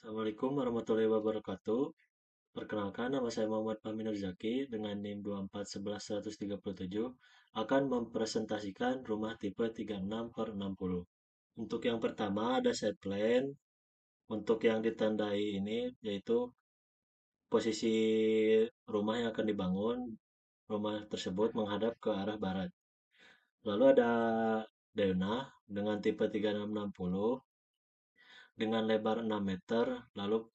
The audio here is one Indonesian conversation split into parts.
Assalamualaikum warahmatullahi wabarakatuh. Perkenalkan, nama saya Muhammad Fahmi Nurzaki dengan NIM 2411137 akan mempresentasikan rumah tipe 36 per 60. Untuk yang pertama ada site plan. Untuk yang ditandai ini yaitu posisi rumah yang akan dibangun. Rumah tersebut menghadap ke arah barat. Lalu ada denah dengan tipe 3660 dengan lebar 6 meter, lalu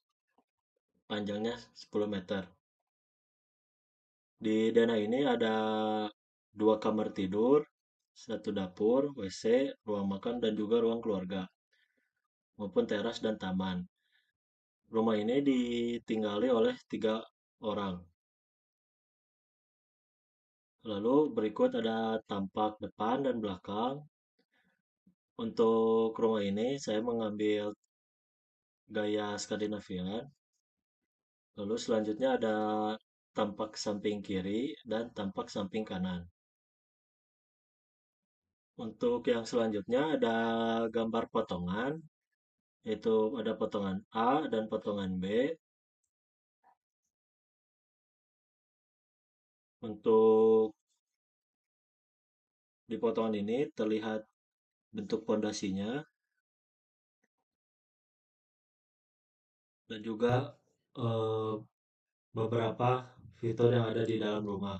panjangnya 10 meter. Di Dana ini ada dua kamar tidur, satu dapur, WC, ruang makan, dan juga ruang keluarga, maupun teras dan taman. Rumah ini ditinggali oleh 3 orang. Lalu berikut ada tampak depan dan belakang. Untuk rumah ini saya mengambil gaya Skandinavian. Lalu selanjutnya ada tampak samping kiri dan tampak samping kanan. Untuk yang selanjutnya ada gambar potongan, yaitu ada potongan A dan potongan B. Untuk di potongan ini terlihat bentuk pondasinya dan juga eh, beberapa fitur yang ada di dalam rumah.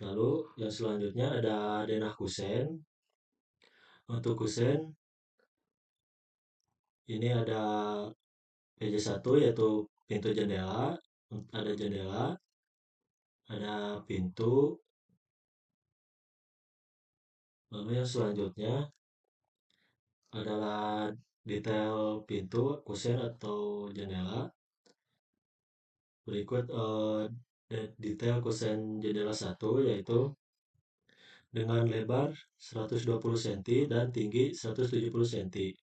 Lalu yang selanjutnya ada denah kusen. Untuk kusen ini ada PJ1 yaitu pintu jendela, ada jendela, ada pintu. Lalu yang selanjutnya adalah detail pintu, kusen atau jendela. Berikut detail kusen jendela satu yaitu dengan lebar 120 cm dan tinggi 170 cm.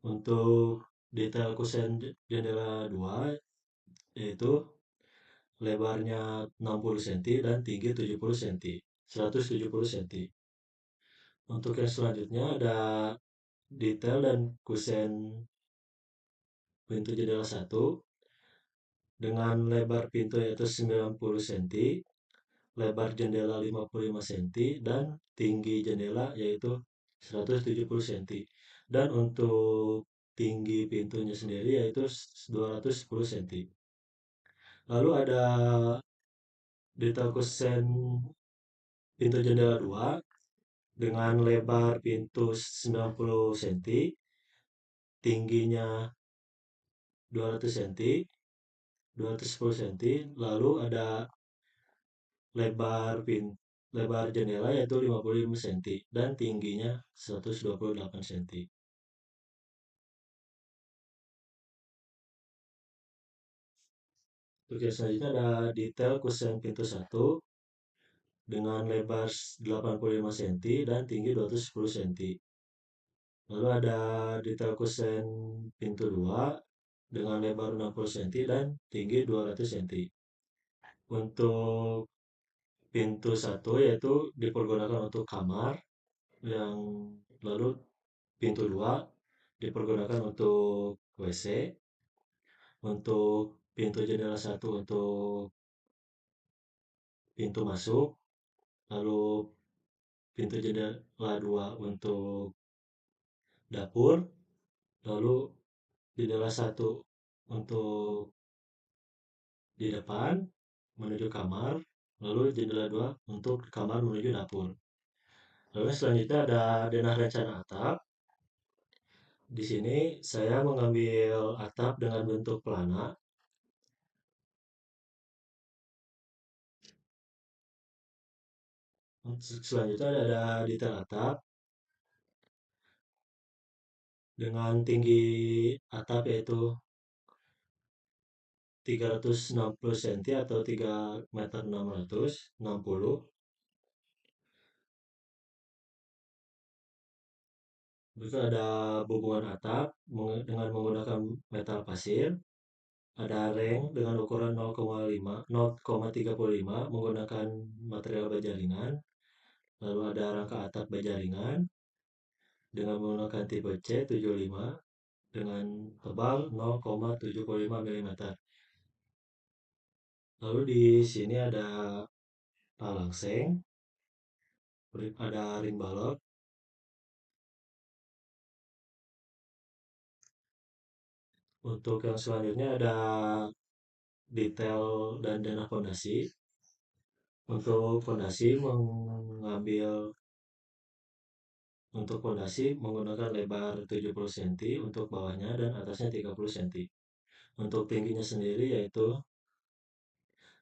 Untuk detail kusen jendela 2 yaitu lebarnya 60 cm dan tinggi 70 cm, 170 cm. Untuk yang selanjutnya ada detail dan kusen pintu jendela satu dengan lebar pintu yaitu 90 cm, lebar jendela 55 cm, dan tinggi jendela yaitu 170 cm. Dan untuk tinggi pintunya sendiri yaitu 210 cm. Lalu ada detail kusen pintu jendela 2 dengan lebar pintu 90 cm, tingginya 200 cm, 210 cm, lalu ada lebar lebar jendela yaitu 55 cm dan tingginya 128 cm. Untuk yang selanjutnya ada detail kusen pintu 1 dengan lebar 85 cm dan tinggi 210 cm. Lalu ada detail kusen pintu 2 dengan lebar 60 cm dan tinggi 200 cm. Untuk pintu 1 yaitu dipergunakan untuk kamar, yang lalu pintu 2 dipergunakan untuk WC, untuk pintu jendela 1 untuk pintu masuk, lalu pintu jendela 2 untuk dapur, lalu jendela 1 untuk di depan menuju kamar, lalu jendela 2 untuk kamar menuju dapur. Lalu selanjutnya ada denah rencana atap. Di sini saya mengambil atap dengan bentuk pelana. Selanjutnya ada detail atap dengan tinggi atap yaitu 360 cm atau 3,660 m. Berikut ada hubungan atap dengan menggunakan metal pasir. Ada reng dengan ukuran 0,35 menggunakan material baja ringan. Lalu ada rangka atap baja ringan dengan menggunakan tipe C75. dengan tebal 0,75 mm. Lalu di sini ada palangseng, ada ring balok. Untuk yang selanjutnya ada detail dan denah fondasi. Untuk fondasi mengambil Untuk fondasi menggunakan lebar 70 cm untuk bawahnya dan atasnya 30 cm. Untuk tingginya sendiri yaitu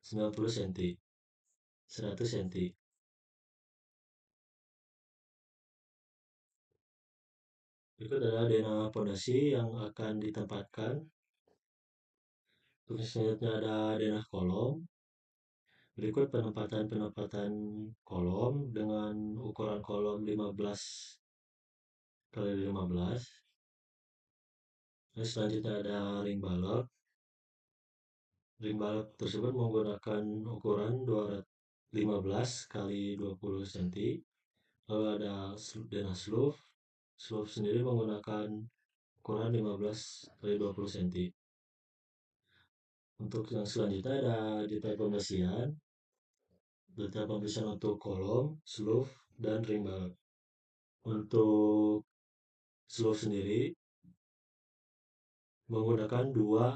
90 cm, 100 cm. Berikut adalah denah fondasi yang akan ditempatkan. Untuk selanjutnya ada denah kolom. Berikut penempatan kolom dengan ukuran kolom 15 kali 15. Terus selanjutnya ada ring balok. Ring balok tersebut menggunakan ukuran 215 kali 20 cm. Lalu ada denah slope. Slope sendiri menggunakan ukuran 15 kali 20 cm. Untuk yang selanjutnya ada detail pembersihan. Detail pembersihan untuk kolom, slope, dan ring balok. Untuk slope sendiri menggunakan dua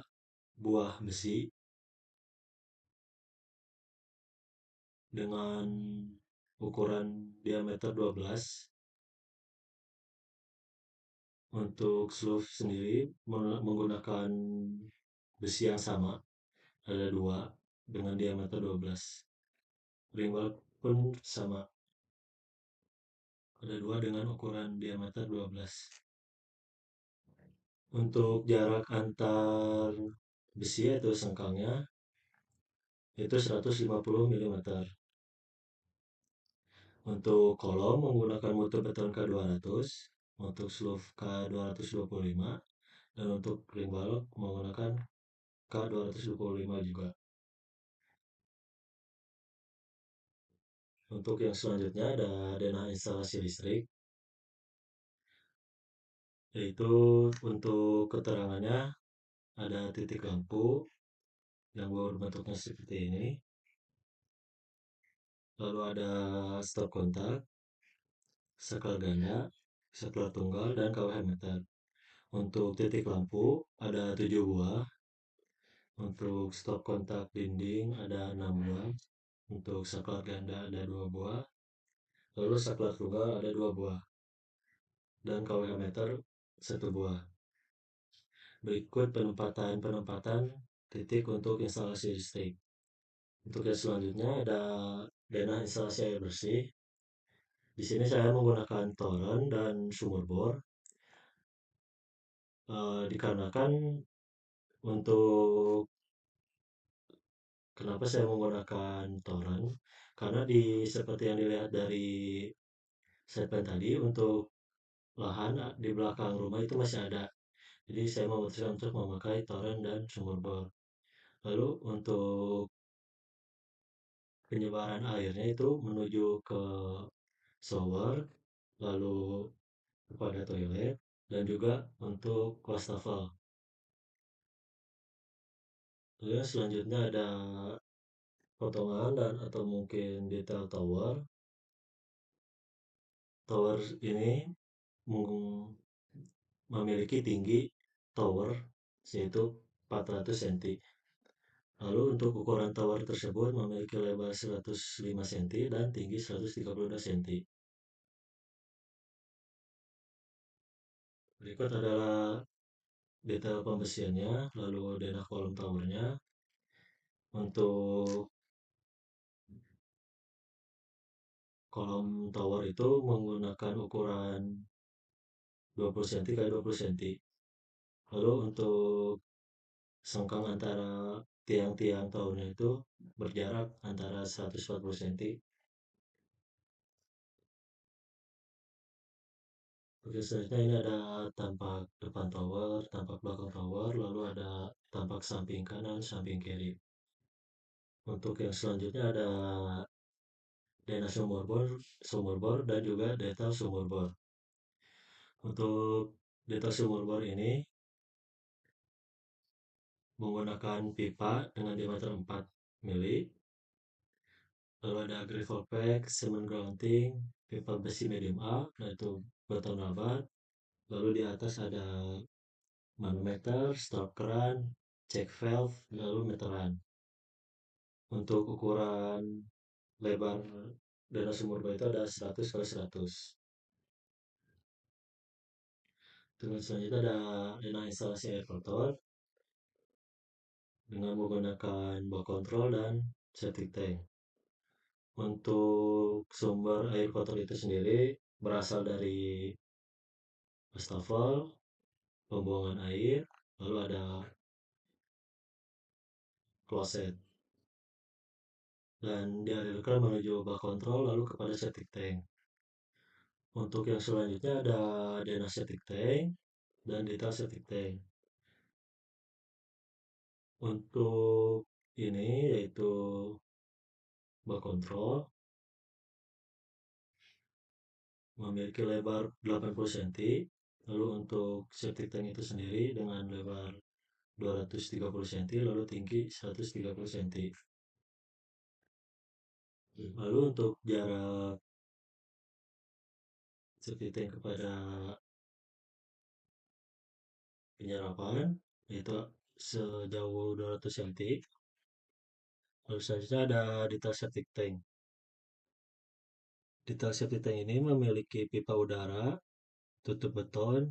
buah besi dengan ukuran diameter 12. Untuk slope sendiri menggunakan besi yang sama, ada dua dengan diameter 12. Ring bulb pun sama, ada dua dengan ukuran diameter 12. Untuk jarak antar besi atau sengkangnya itu 150 mm. Untuk kolom menggunakan mutu beton K200, untuk slope K225, dan untuk ring balok menggunakan K225 juga. Untuk yang selanjutnya ada denah instalasi listrik, yaitu untuk keterangannya ada titik lampu yang berbentuknya seperti ini, lalu ada stop kontak, saklar ganda, saklar tunggal, dan KWH meter. Untuk titik lampu ada 7 buah, untuk stop kontak dinding ada 6 buah, untuk saklar ganda ada 2 buah, lalu saklar tunggal ada 2 buah, dan KWH meter 1 buah. Berikut penempatan titik untuk instalasi listrik. Untuk yang selanjutnya ada denah instalasi air bersih. Di sini saya menggunakan toren dan sumur bor. Dikarenakan untuk kenapa saya menggunakan toren? Karena seperti yang dilihat dari segmen tadi, untuk lahan di belakang rumah itu masih ada. Jadi saya memutuskan untuk memakai toren dan sumur bor. Lalu untuk penyebaran airnya itu menuju ke shower, lalu kepada toilet, dan juga untuk wastafel. Lalu selanjutnya ada potongan dan atau mungkin detail tower. Tower ini memiliki tinggi tower yaitu 400 cm. Lalu untuk ukuran tower tersebut memiliki lebar 105 cm dan tinggi 132 cm. Berikut adalah detail pembesiannya, lalu denah kolom towernya. Untuk kolom tower itu menggunakan ukuran 20 cm kali 20 cm. Lalu untuk sengkang antara tiang-tiang towernya itu berjarak antara 140 cm. Oke, selanjutnya ini ada tampak depan tower, tampak belakang tower, lalu ada tampak samping kanan, samping kiri. Untuk yang selanjutnya ada denah sumur bor dan juga detail sumur bor. Untuk detail sumur bor ini menggunakan pipa dengan diameter 4 mili, lalu ada gravel pack, cement grouting, pipa besi medium A, yaitu beton rabat, lalu di atas ada manometer, stop keran, cek valve, lalu meteran. Untuk ukuran lebar danau sumur bor itu ada 100 kali 100. Terus selanjutnya ada zona instalasi air kotor dengan menggunakan bak kontrol dan septic tank. Untuk sumber air kotor itu sendiri berasal dari wastafel, pembuangan air, lalu ada kloset, dan dialirkan menuju bak kontrol lalu kepada septic tank. Untuk yang selanjutnya ada drainase septic tank dan detail septic tank. Untuk ini yaitu bak kontrol memiliki lebar 80 cm, lalu untuk septic tank itu sendiri dengan lebar 230 cm, lalu tinggi 130 cm. Lalu untuk jarak septic tank kepada penyerapan yaitu sejauh 200 cm. Lalu selanjutnya ada detail septic tank. Detail septic tank ini memiliki pipa udara, tutup beton,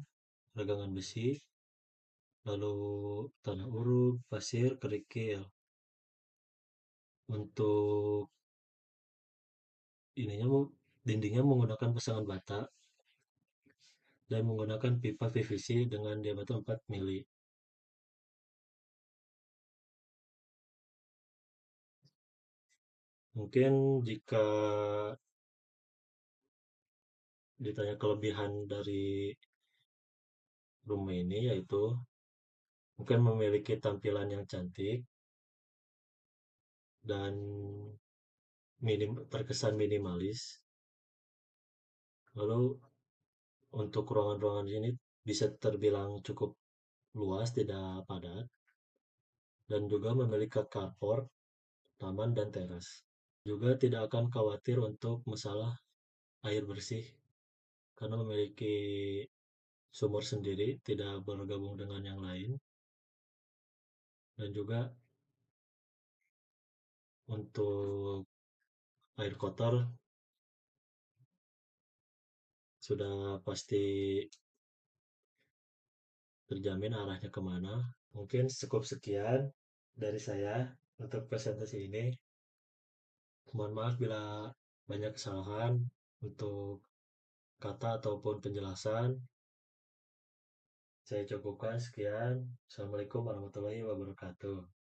regangan besi, lalu tanah uruk, pasir, kerikil. Untuk ininya dindingnya menggunakan pasangan bata dan menggunakan pipa PVC dengan diameter 4 mili. Mungkin jika ditanya kelebihan dari rumah ini yaitu mungkin memiliki tampilan yang cantik dan terkesan minimalis. Lalu untuk ruangan-ruangan ini bisa terbilang cukup luas, tidak padat, dan juga memiliki carport, taman, dan teras. Juga tidak akan khawatir untuk masalah air bersih karena memiliki sumur sendiri, tidak bergabung dengan yang lain. Dan juga untuk air kotor sudah pasti terjamin arahnya kemana. Mungkin cukup sekian dari saya untuk presentasi ini. Mohon maaf bila banyak kesalahan untuk kata ataupun penjelasan. Saya cukupkan sekian. Assalamualaikum warahmatullahi wabarakatuh.